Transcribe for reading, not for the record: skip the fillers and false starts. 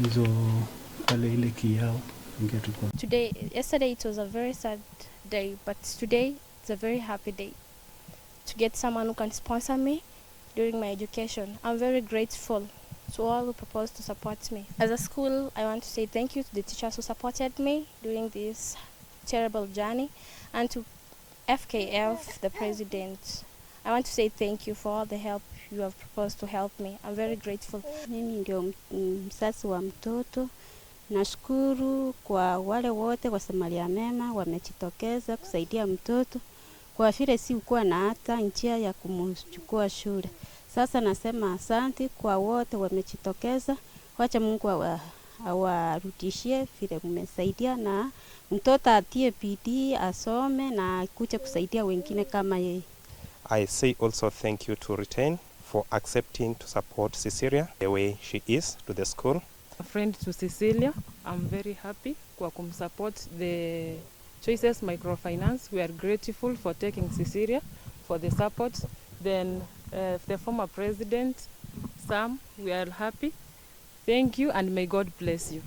hizo pale ile kiyao ingetukua. Yesterday it was a very sad day, but today it's a very happy day to get someone who can sponsor me during my education. I'm very grateful to all who proposed to support me. As a school, I want to say thank you to the teachers who supported me during this terrible journey, and to FKF, the president. I want to say thank you for all the help you have proposed to help me. I'm very grateful. Mimi ndio mzazi wa mtoto. Nashukuru kwa wale wote wasamaria mema wamejitokeza kusaidia mtoto kwa vile si ukuwa na hata njia ya kumchukua shule. Sasa nasema asante kwa wote wamejitokeza. Wacha Mungu awarudishie vile mmesaidia, na mtoto atie bidii asome na kuja kusaidia wengine kama yeye. I say also thank you to Litein for accepting to support Cecilia the way she is to the school. A friend to Cecilia, I'm very happy kwa kumsupport the Choices Microfinance. We are grateful for taking Cecilia for the support. Then the former president, Sam, we are happy. Thank you and may God bless you.